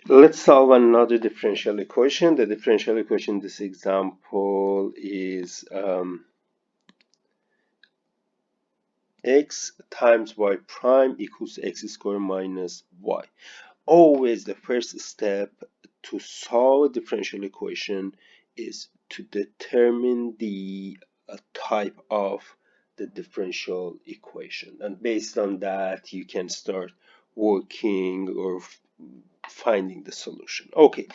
Let's solve another differential equation. The differential equation in this example is x times y prime equals x squared minus y. Always the first step to solve a differential equation is to determine the type of the differential equation, and based on that you can start working or finding the solution. Okay,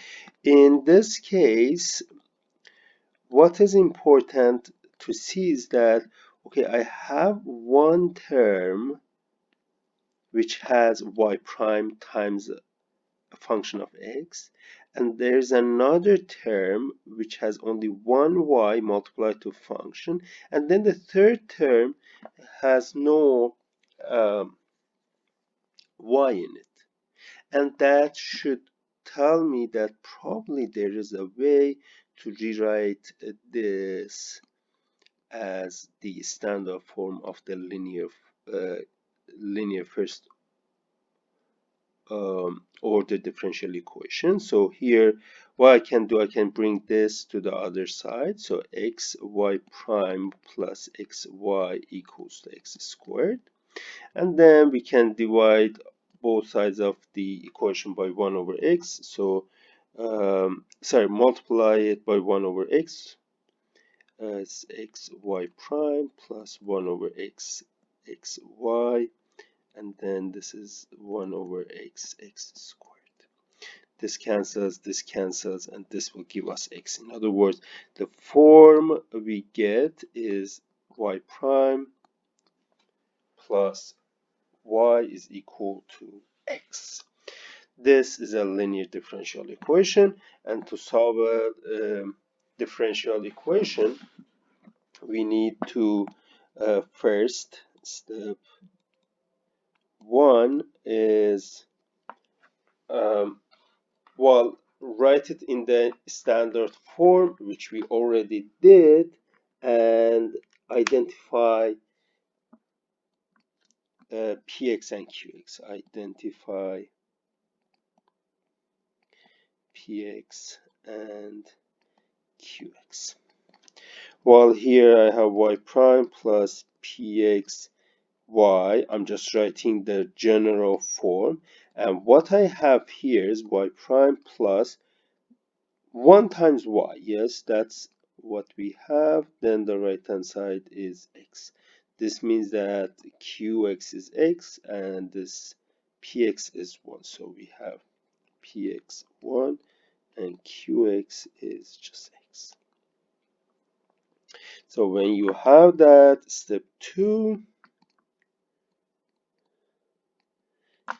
in this case what is important to see is that, okay, I have one term which has y prime times a function of x, and there's another term which has only one y multiplied to function, and then the third term has no y in it. And that should tell me that probably there is a way to rewrite this as the standard form of the linear first order differential equation. So here what I can do, I can bring this to the other side. So x y prime plus xy equals to x squared. And then we can divide both sides of the equation by 1 over x. So sorry, multiply it by 1 over x as x y prime plus 1 over x xy, and then this is 1 over x squared. This cancels, and this will give us x. In other words, the form we get is y prime plus y is equal to x. This is a linear differential equation, and to solve a differential equation we need to first step one is well, write it in the standard form, which we already did, and identify px and qx. Identify px and qx. Well, here I have y prime plus px y. I'm just writing the general form, and what I have here is y prime plus 1 times y. Yes, that's what we have. Then the right hand side is x. This means that qx is x and this px is 1. So we have px 1 and qx is just x. So when you have that, step 2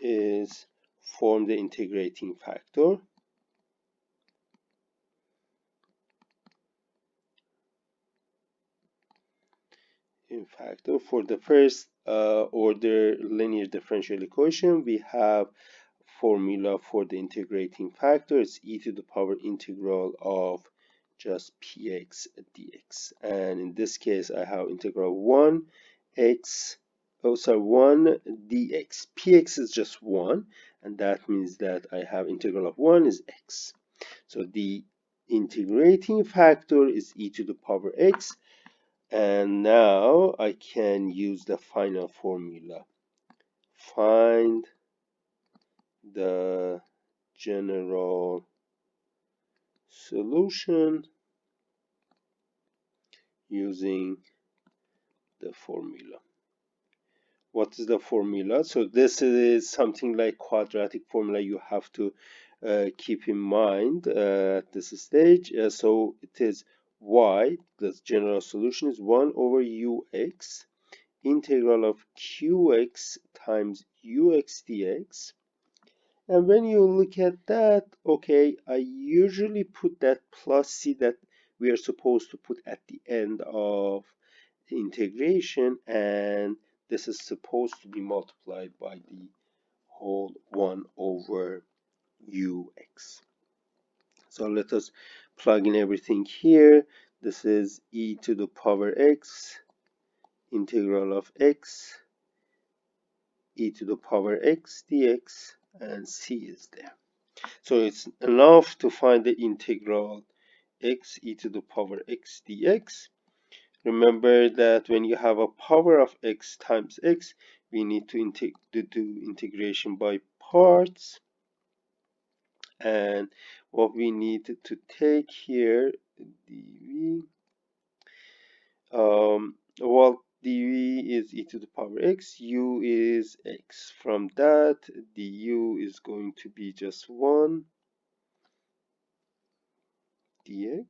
is form the integrating factor. In fact, for the first order linear differential equation, we have formula for the integrating factor. It's e to the power integral of just px dx. And in this case, I have integral 1 x, oh sorry, 1 dx. Px is just 1, and that means that I have integral of 1 is x. So the integrating factor is e to the power x. And now I can use the final formula. Find the general solution using the formula. What is the formula? So this is something like quadratic formula you have to keep in mind at this stage. So it is y, the general solution is 1 over ux integral of qx times ux dx. And when you look at that, okay, I usually put that plus c that we are supposed to put at the end of the integration, and this is supposed to be multiplied by the whole 1 over ux. So let us plug in everything here. This is e to the power x integral of x e to the power x dx, and c is there. So it's enough to find the integral x e to the power x dx. Remember that when you have a power of x times x, we need to do integration by parts. And what we need to take here, dv, well, dv is e to the power x, u is x. From that, du is going to be just 1 dx,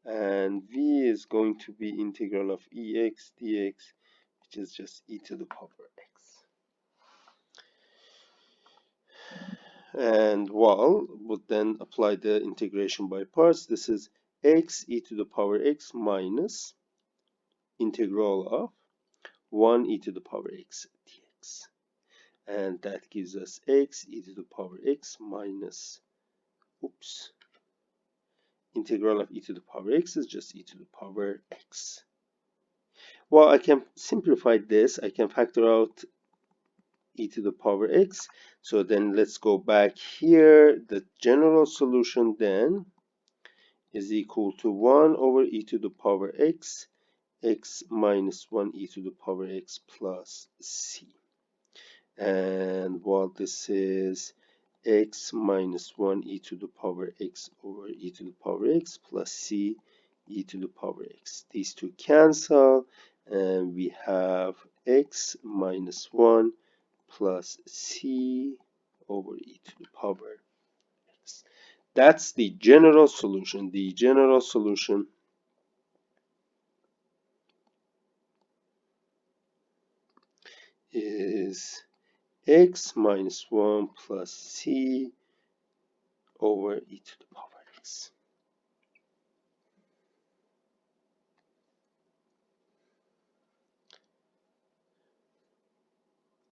and v is going to be integral of ex dx, which is just e to the power x. And well, would then apply the integration by parts. This is x e to the power x minus integral of 1 e to the power x dx. And that gives us x e to the power x minus, oops, integral of e to the power x is just e to the power x. Well, I can simplify this. I can factor out e to the power x. So then let's go back here. The general solution then is equal to 1 over e to the power x, x minus 1 e to the power x plus c. And while this is x minus 1 e to the power x over e to the power x plus c e to the power x. These two cancel, and we have x minus 1 plus c over e to the power x. That's the general solution. The general solution is x minus 1 plus c over e to the power x.